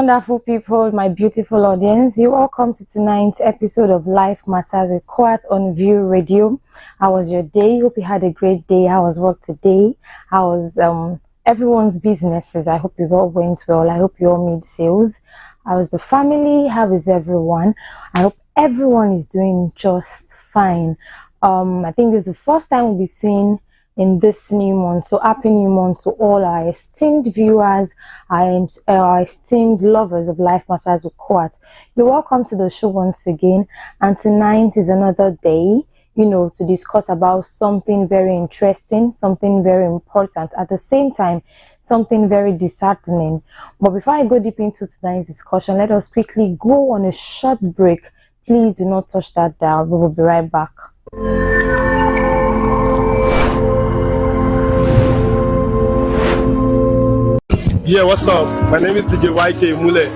wonderful people, my beautiful audience. You're welcome to tonight's episode of Life Matters with KOAT on View Radio. How was your day? Hope you had a great day. How was work today? How was everyone's businesses? I hope you all went well. I hope you all made sales. How is the family? How is everyone? I hope everyone is doing just fine. I think this is the first time we'll be seeing in this new month. So happy new month to all our esteemed viewers and our esteemed lovers of Life Matters with KOAT. You're welcome to the show once again, and tonight is another day, to discuss about something very interesting, something very important, at the same time something very disheartening. But before I go deep into tonight's discussion, let us quickly go on a short break. Please do not touch that dial. We will be right back. Yeah, what's up? My name is DJ YK Mule,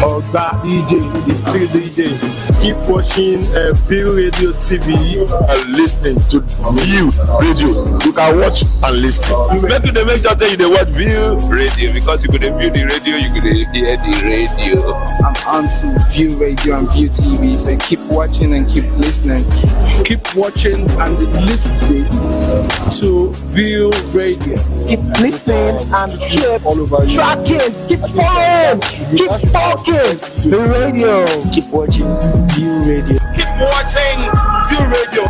or the DJ, the street DJ. Keep watching View Radio TV and listening to View Radio. You can watch and listen. Make sure that you watch View Radio, because you could view the radio, you could hear the radio. I'm on to View Radio and View TV, so keep watching and keep listening. Keep watching and listening to View Radio. Keep listening and keep all over tracking, keep following, keep talking the radio. Keep watching View Radio. Keep watching View Radio.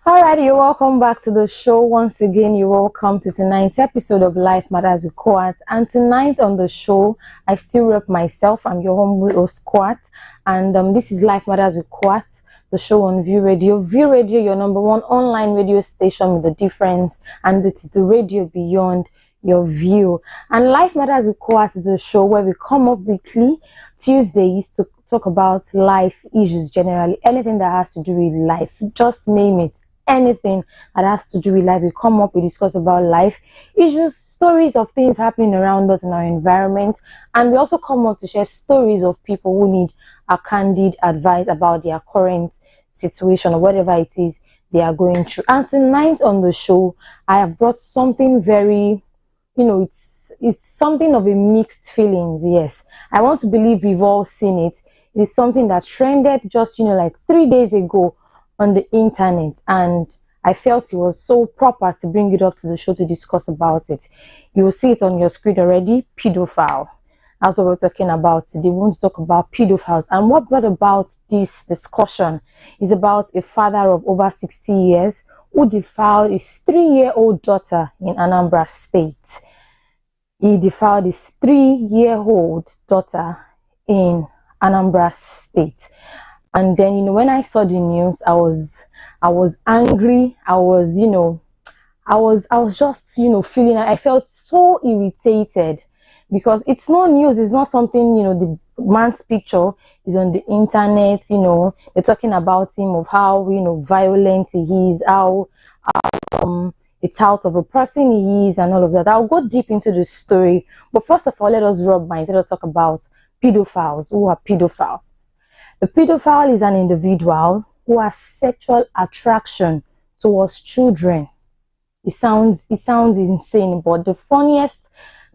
Alright, you're welcome back to the show. Once again, you're welcome to tonight's episode of Life Matters with KOAT. And tonight on the show, I still rep myself. I'm your humble host, KOAT. And this is Life Matters with KOAT, the show on View Radio. View Radio, your number one online radio station with a difference. And it's the radio beyond your view. And Life Matters with KOAT is a show where we come up weekly, Tuesdays, to talk about life issues generally. Anything that has to do with life, just name it. Anything that has to do with life, we come up, we discuss about life issues, stories of things happening around us in our environment, and we also come up to share stories of people who need a candid advice about their current situation or whatever it is they are going through. And tonight on the show, I have brought something very, it's something of a mixed feelings. Yes, I want to believe we've all seen it. It is something that trended just like 3 days ago on the internet, and I felt it was so proper to bring it up to the show to discuss about it. You will see it on your screen already. Pedophile. That's what we're talking about today. We want to talk about pedophiles, and what brought about this discussion is about a father of over 60 years who defiled his 3-year-old daughter in Anambra State. He defiled his 3-year-old daughter in Anambra State. And then, when I saw the news, I was angry. I was just, feeling, I felt so irritated, because it's no news. It's not something, the man's picture is on the internet, they're talking about him, of how, violent he is, how, a tout of a person he is, and all of that. I'll go deep into the story. But first of all, let us let us talk about pedophiles. Who are pedophiles? The pedophile is an individual who has sexual attraction towards children. It sounds insane, but the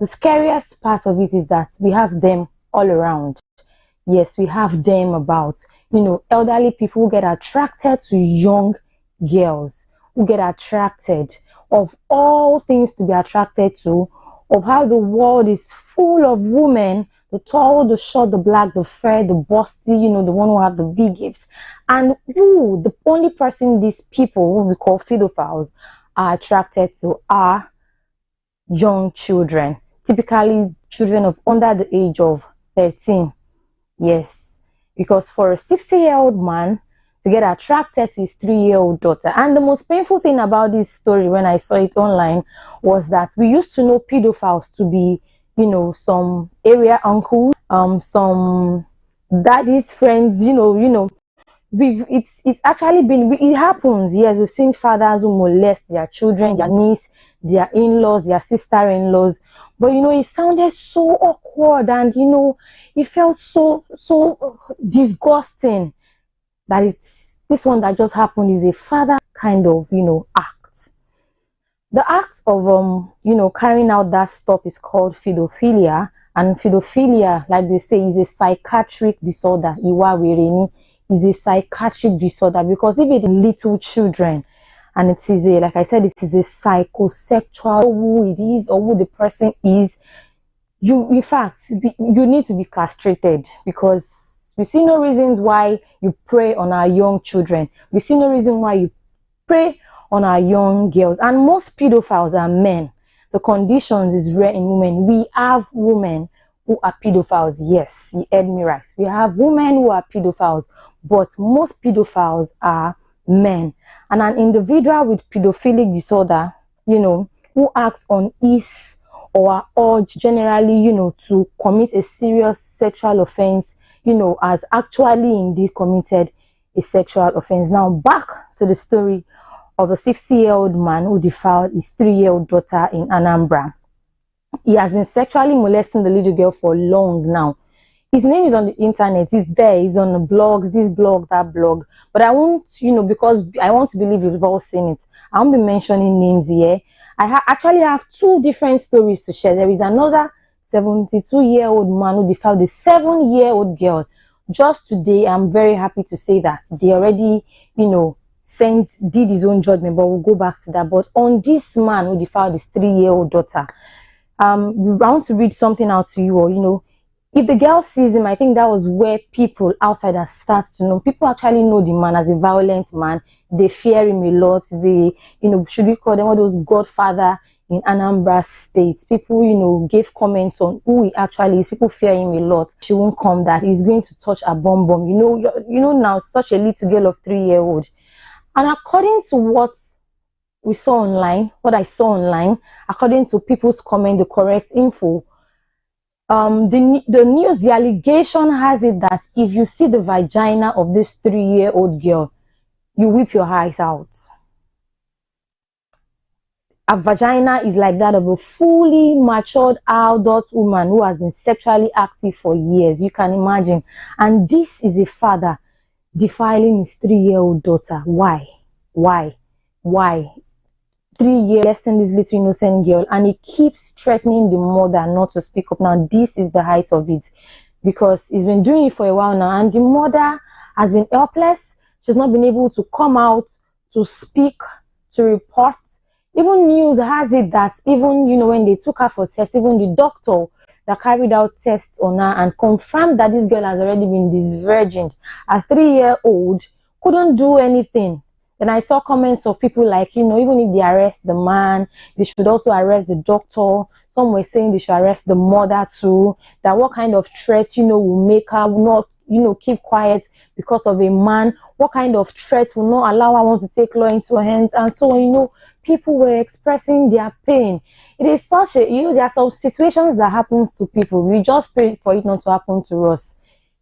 scariest part of it is that we have them all around. Yes, we have them about. Elderly people who get attracted to young girls, who get attracted, of all things to be attracted to, of how the world is full of women, the tall, the short, the black, the fair, the busty, the one who have the big hips. And the only person these people, who we call pedophiles, are attracted to are young children. Typically children of under the age of 13. Yes. Because for a 60-year-old man to get attracted to his 3-year-old daughter. And the most painful thing about this story, when I saw it online, was that we used to know pedophiles to be, some area uncles, some daddy's friends, it's actually been, it happens. Yes, we've seen fathers who molest their children, their niece, their in-laws, their sister-in-laws. But you know, it sounded so awkward, and you know, it felt so disgusting that it's this one that just happened is a father kind of, you know, act. The act of you know, carrying out that stuff is called pedophilia. And pedophilia, like they say, is a psychiatric disorder. Iwa wereni is a psychiatric disorder, because if it's little children, and it is a, like I said, it is a psychosexual, who it is or who the person is, you in fact you need to be castrated, because we see no reasons why you prey on our young children. We see no reason why you prey on our young girls. And most pedophiles are men. The conditions is rare in women. We have women who are pedophiles. Yes, you heard me right. We have women who are pedophiles, but most pedophiles are men. And an individual with pedophilic disorder, you know, who acts on his or urge generally, you know, to commit a serious sexual offense, you know, has actually indeed committed a sexual offense. Now back to the story of a 60-year-old man who defiled his 3-year-old daughter in Anambra. He has been sexually molesting the little girl for long now. His name is on the internet. He's there. He's on the blogs, this blog, that blog. But I won't, you know, because I want to believe you've all seen it, I won't be mentioning names here. I actually have two different stories to share. There is another 72-year-old man who defiled a 7-year-old girl. Just today, I'm very happy to say that they already, you know, did his own judgment, but we'll go back to that. But on this man who defiled his 3-year-old daughter, I want to read something out to you, or you know, if the girl sees him, I think that was where people outsiders start to know. People actually know the man as a violent man. They fear him a lot. They, you know, should we call them all those godfather in Anambra State? People, you know, gave comments on who he actually is. People fear him a lot. She won't come that he's going to touch a bomb. You know now, such a little girl of 3-year-old. And according to what we saw online, what I saw online, according to people's comment, the correct info, the news, the allegation has it that if you see the vagina of this 3-year-old girl, you weep your eyes out. A vagina is like that of a fully matured adult woman who has been sexually active for years. You can imagine. And this is a father defiling his 3-year-old daughter. Why? 3 years less than this little innocent girl, and he keeps threatening the mother not to speak up. Now this is the height of it, because he's been doing it for a while now, and the mother has been helpless. She's not been able to come out to speak, to report. Even news has it that even, you know, when they took her for tests, even the doctor that carried out tests on her and confirmed that this girl has already been disvirgined, a 3-year-old couldn't do anything. And I saw comments of people like, you know, even if they arrest the man, they should also arrest the doctor. Some were saying they should arrest the mother too. That what kind of threats, you know, will make her not, you know, keep quiet because of a man? What kind of threats will not allow her want to take law into her hands? And so, you know, people were expressing their pain. It is such a, you know, there are some situations that happens to people. We just pray for it not to happen to us.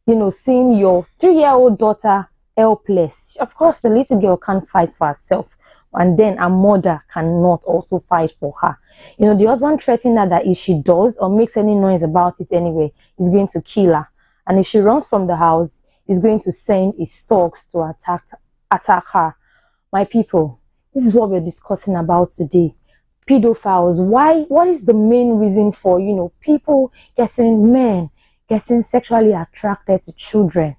You know, seeing your 3-year-old daughter helpless. Of course, the little girl can't fight for herself, and then a mother cannot also fight for her. You know, the husband threatened her that if she does or makes any noise about it anyway, he's going to kill her. And if she runs from the house, he's going to send his dogs to attack her. My people, this is what we're discussing about today. Pedophiles. Why? What is the main reason for, you know, people men getting sexually attracted to children?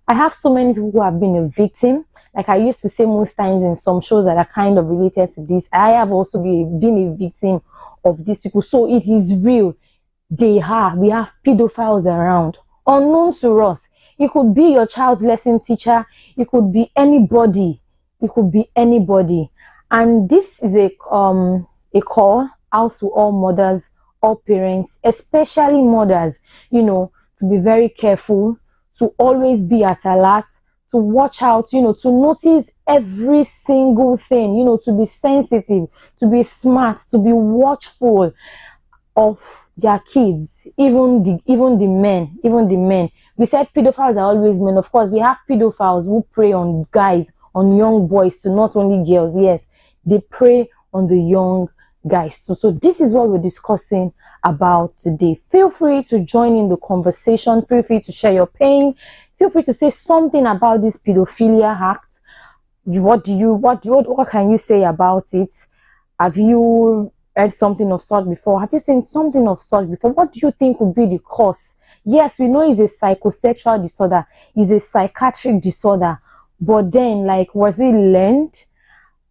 I have so many people who have been a victim. Like I used to say most times in some shows that are kind of related to this, I have also been a victim of these people. So it is real. We have pedophiles around, unknown to us. It could be your child's lesson teacher. It could be anybody. It could be anybody. And this is a call out to all mothers, all parents, especially mothers, you know, to be very careful, to always be at alert, to watch out, you know, to notice every single thing, you know, to be sensitive, to be smart, to be watchful of their kids, even the men. We said pedophiles are always men. Of course, we have pedophiles who prey on guys, on young boys, to not only girls. Yes, they prey on the young guys too. So this is what we're discussing about today. Feel free to join in the conversation. Feel free to share your pain. Feel free to say something about this pedophilia act. What can you say about it? Have you heard something of such before? Have you seen something of such before? What do you think would be the cause? Yes, we know it's a psychosexual disorder, it's a psychiatric disorder, but then, like, was it learned?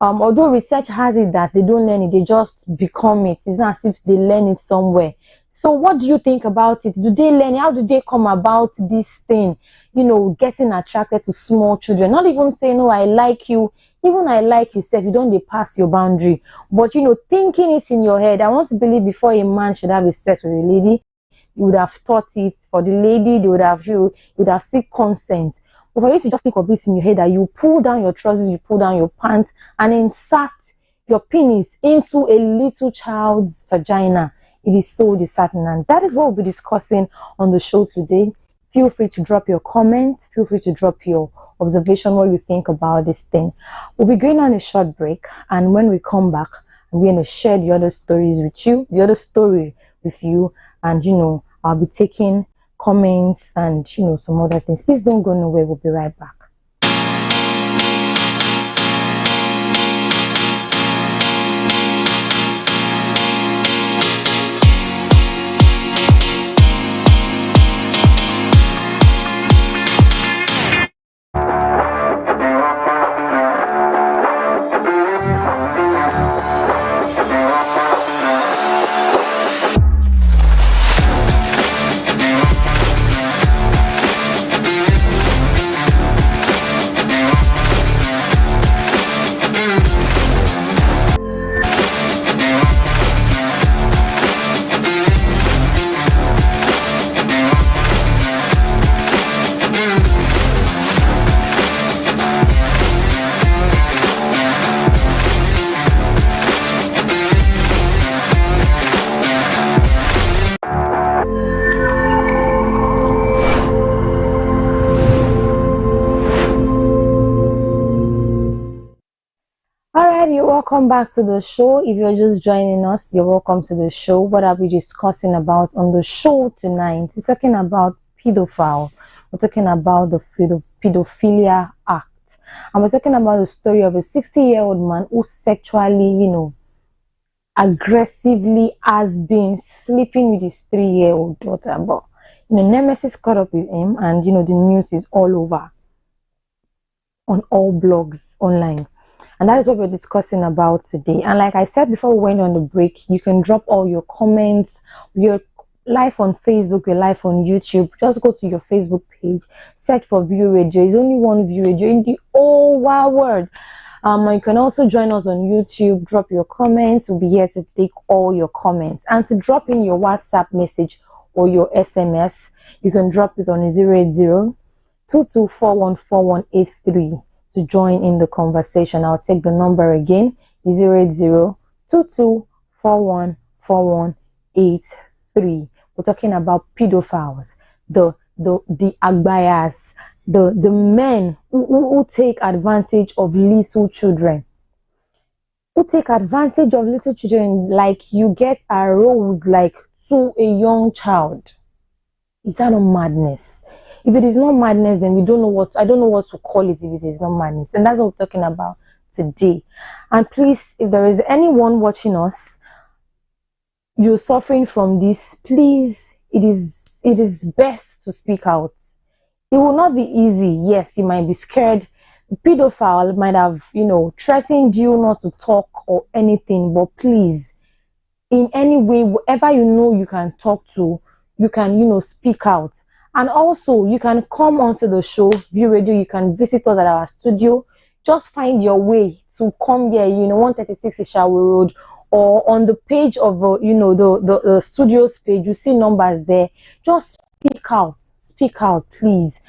Although research has it that they don't learn it, they just become it. It's not as if they learn it somewhere. So what do you think about it? Do they learn? How do they come about this thing? You know, getting attracted to small children. Not even saying, "Oh, I like you." Even I like you, self, you don't dey pass your boundary. But you know, thinking it in your head. I want to believe before a man should have a sex with a lady, you would have thought it. For the lady, they would have you would have seek consent. But for you to just think of it in your head that you pull down your trousers, you pull down your pants, and insert your penis into a little child's vagina, it is so disheartening. And that is what we'll be discussing on the show today. Feel free to drop your comments. Feel free to drop your observation, what you think about this thing. We'll be going on a short break, and when we come back, I'm going to share the other stories with you, the other story with you, and you know, I'll be taking comments and you know, some other things. Please don't go nowhere. We'll be right back. Welcome back to the show. If you're just joining us, you're welcome to the show. What are we discussing about on the show tonight? We're talking about pedophile. We're talking about the pedophilia act. And we're talking about the story of a 60-year-old man who sexually, you know, aggressively has been sleeping with his 3-year-old daughter. But, you know, Nemesis caught up with him, and, you know, the news is all over on all blogs online. And that is what we're discussing about today. And like I said before we went on the break, you can drop all your comments. You're live on Facebook, you're live on YouTube. Just go to your Facebook page, search for View Radio. There's only one View Radio in the whole wide world. You can also join us on YouTube. Drop your comments. We'll be here to take all your comments. And to drop in your WhatsApp message or your SMS, you can drop it on 080-22414183. To join in the conversation. I'll take the number again, 080-22414183. We're talking about pedophiles, the agbayas, the men who take advantage of little children. Who take advantage of little children, like you get aroused like to a young child. Is that not madness? If it is not madness, then I don't know what to call it if it is not madness. And that's what we're talking about today. And please, if there is anyone watching us, you're suffering from this, please, it is best to speak out. It will not be easy. Yes, you might be scared. The pedophile might have, you know, threatened you not to talk or anything, but please, in any way, whatever you know you can talk to, you can, you know, speak out. And also, you can come onto the show, View Radio. You can visit us at our studio. Just find your way to come here, you know, 136 Ishawu Road, or on the page of, you know, the studio's page. You see numbers there. Just speak out, please.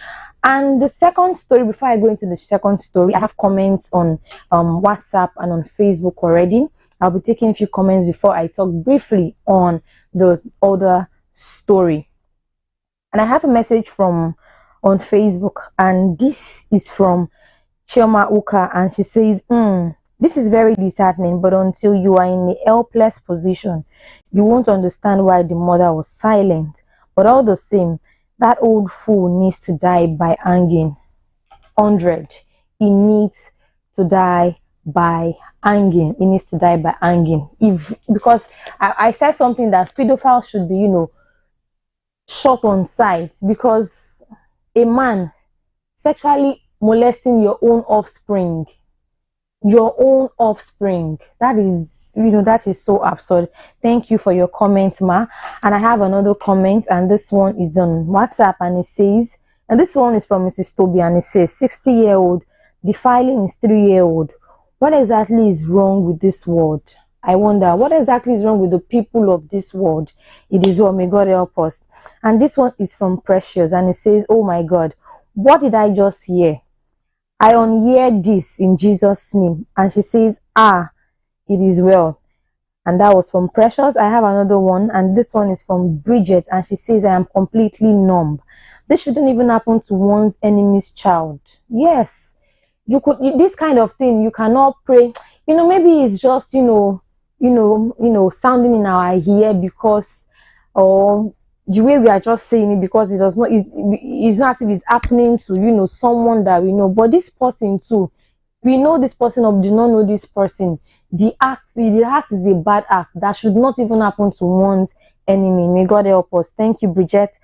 And the second story, before I go into the second story, I have comments on WhatsApp and on Facebook already. I'll be taking a few comments before I talk briefly on the other story. And I have a message on Facebook, and this is from Chioma Uka, and she says, This is very disheartening, but until you are in a helpless position, you won't understand why the mother was silent. But all the same, that old fool needs to die by hanging. 100. He needs to die by hanging. He needs to die by hanging. Because I said something that pedophiles should be, shot on sight, because a man sexually molesting your own offspring, that is so absurd. Thank you for your comment, ma. And I have another comment, and this one is on WhatsApp, and it says, and this one is from Mrs. Toby, and it says, 60-year-old defiling his 3-year-old. What exactly is wrong with this world? I wonder, what exactly is wrong with the people of this world? It is well, may God help us. And this one is from Precious, and it says, oh my God, what did I just hear? I unhear this in Jesus' name. And she says, it is well. And that was from Precious. I have another one, and this one is from Bridget, and she says, I am completely numb. This shouldn't even happen to one's enemy's child. Yes, this kind of thing, you cannot pray. Maybe it's just, sounding in our ear, because, or the way we are just saying it, because it's not as if it's happening to, someone that we know. But this person too, we know this person or do not know this person. The act is a bad act that should not even happen to one's enemy. May God help us. Thank you, Bridget.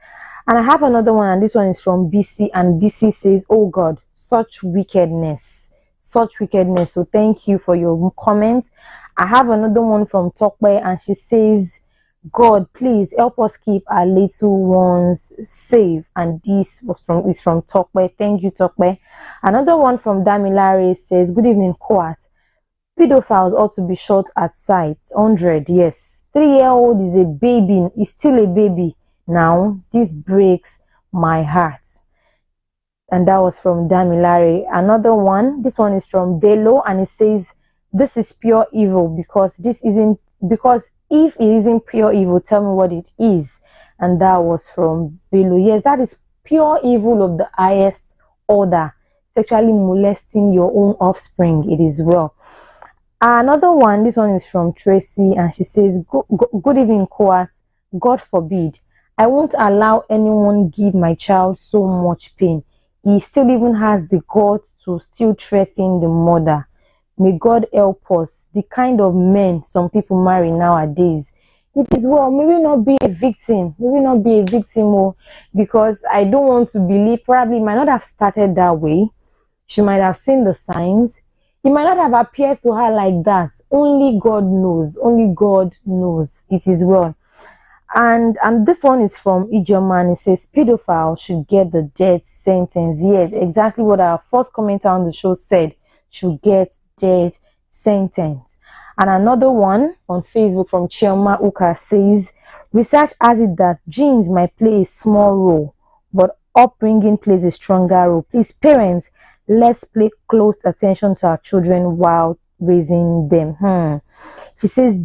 And I have another one, and this one is from BC, and BC says, oh God, such wickedness. So thank you for your comment. I have another one from Tokwe, and she says, God, please help us keep our little ones safe. And this is from Tokwe. Thank you, Tokwe. Another one from Damilare says, good evening, KOAT. Pedophiles ought to be shot at sight. 100. Yes, 3-year-old is a baby. Is still a baby. Now this breaks my heart. And that was from Damilare. Another one, this one is from Bello, and it says, this is pure evil, because if it isn't pure evil, tell me what it is. And that was from Bello. Yes, that is pure evil of the highest order, sexually molesting your own offspring. It is well. Another one, this one is from Tracy, and she says, good evening, KOAT. God forbid, I won't allow anyone give my child so much pain. He still even has the guts to still threaten the mother. May God help us. The kind of men some people marry nowadays. It is well, maybe not be a victim. Because I don't want to believe, probably might not have started that way. She might have seen the signs. It might not have appeared to her like that. Only God knows. It is well. And this one is from Ijeman. It says, pedophile should get the death sentence. Yes, exactly what our first commenter on the show said. Should get death sentence. And another one on Facebook from Chioma Uka says, research has it that genes might play a small role, but upbringing plays a stronger role. Please, parents, let's pay close attention to our children while raising them. She says,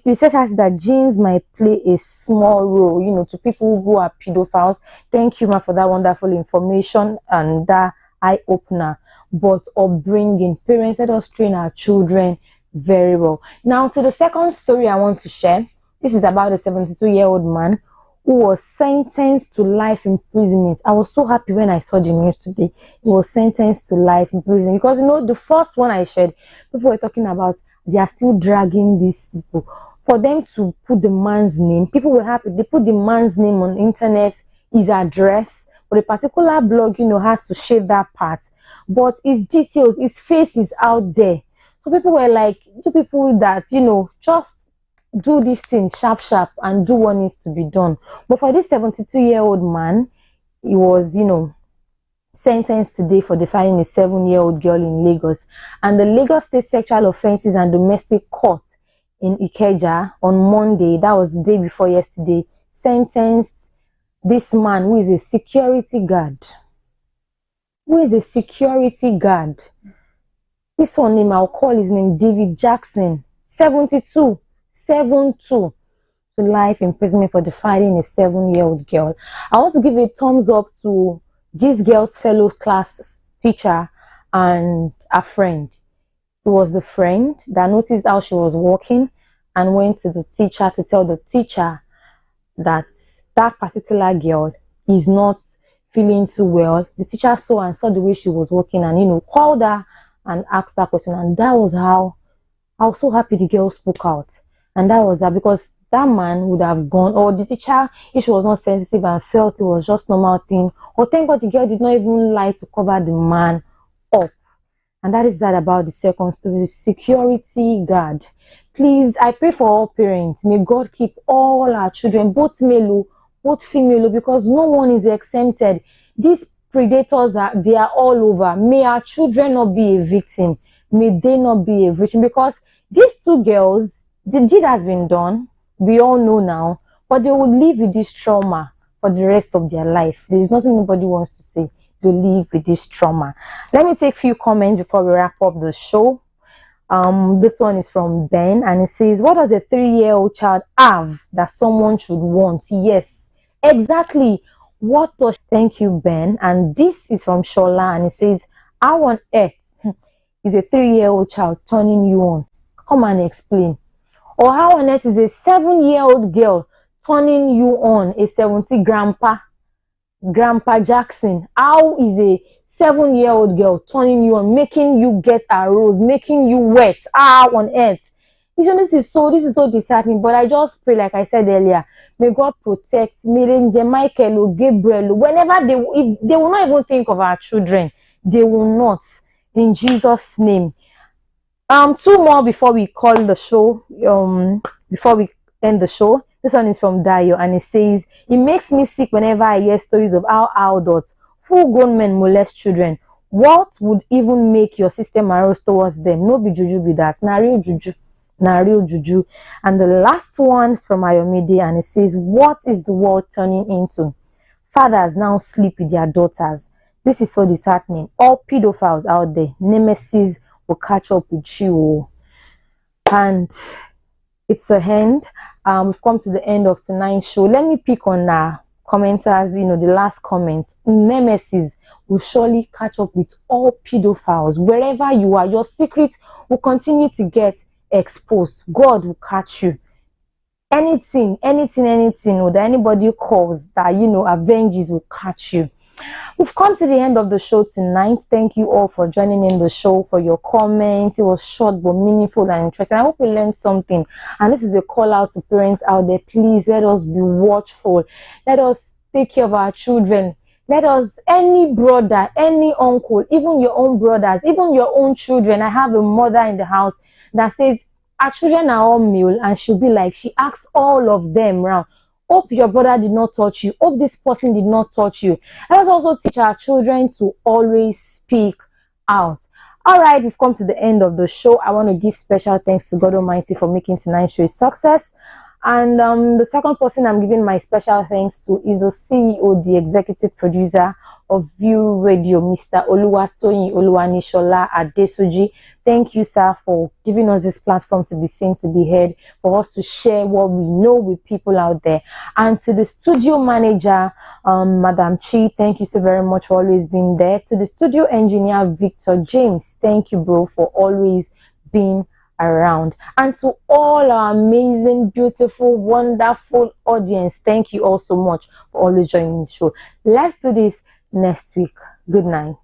research has it that genes might play a small role, to people who are pedophiles. Thank you, ma, for that wonderful information and that eye-opener. But upbringing, parents, let us train our children very well. Now, to the second story I want to share. This is about a 72-year-old man who was sentenced to life imprisonment. I was so happy when I saw the news today. He was sentenced to life imprisonment, because the first one I shared, people were talking about they are still dragging these people. For them to put the man's name, people were happy. They put the man's name on the internet, his address, but a particular blog, had to shade that part. But his details, his face is out there. So people were like, two people that, just do this thing sharp and do what needs to be done. But for this 72-year-old man, he was, sentenced today for defiling a 7-year-old girl in Lagos. And the Lagos State Sexual Offences and Domestic Court in Ikeja on Monday, that was the day before yesterday, sentenced this man who is a security guard. This one name, I'll call his name David Jackson, 72, to life imprisonment for defiling a 7-year-old girl. I want to give a thumbs up to this girl's fellow class teacher and a friend. It was the friend that noticed how she was walking and went to the teacher to tell the teacher that that particular girl is not feeling too well. The teacher saw and saw the way she was walking and, called her and asked that question. And that was how I was so happy the girl spoke out. And that was that, because that man would have gone, or the teacher, if she was not sensitive and felt it was just normal thing, or thank God the girl did not even lie to cover the man up. And that is that about the second story, the security guard. Please, I pray for all parents. May God keep all our children, both male, both female, because no one is exempted. These predators they are all over. May our children not be a victim. May they not be a victim, because these two girls, the deed has been done. We all know now, but they will live with this trauma for the rest of their life. There is nothing nobody wants to say. They live with this trauma. Let me take a few comments before we wrap up the show. This one is from Ben, and it says, what does a 3-year-old child have that someone should want? Yes, exactly. What does... Thank you, Ben. And this is from Shola, and it says, how on earth is a 3-year-old child turning you on? Come and explain. Or how on earth is a 7-year-old girl turning you on? A 70 grandpa Jackson. How is a 7-year-old girl turning you on, making you get aroused, making you wet? How on earth? This is so disheartening. But I just pray, like I said earlier, may God protect Michael or Gabriel. Whenever if they will not even think of our children, they will not. In Jesus' name. Two more before we call the show. Before we end the show. This one is from Dayo, and it says, it makes me sick whenever I hear stories of how adults, full-grown men, molest children. What would even make your system arouse towards them? No be juju be that. Na real juju. Na real juju. And the last one is from Ayomide, and it says, what is the world turning into? Fathers now sleep with their daughters. This is so disheartening. All pedophiles out there, nemesis will catch up with you. And it's a end. We've come to the end of tonight's show. Let me pick on our commenters, the last comments. Nemesis will surely catch up with all pedophiles. Wherever you are, your secret will continue to get exposed. God will catch you. Anything that anybody calls that, avenges will catch you. We've come to the end of the show tonight. Thank you all for joining in the show, for your comments. It was short but meaningful and interesting. I hope you learned something. And this is a call out to parents out there. Please let us be watchful. Let us take care of our children. Let us, any brother, any uncle, even your own brothers, even your own children. I have a mother in the house that says our children are all male, and she'll be like, she asks all of them round, hope your brother did not touch you, hope this person did not touch you. Let us also teach our children to always speak out. All right, we've come to the end of the show. I want to give special thanks to God Almighty for making tonight's show a success. And the second person I'm giving my special thanks to is the CEO, the executive producer of View Radio, Mr. Oluwatoyin Oluwanishola Adesoji. Thank you, sir, for giving us this platform to be seen, to be heard, for us to share what we know with people out there. And to the studio manager, Madam Chi, thank you so very much for always being there. To the studio engineer, Victor James, thank you, bro, for always being around. And to all our amazing, beautiful, wonderful audience, thank you all so much for always joining the show. Let's do this next week. Good night.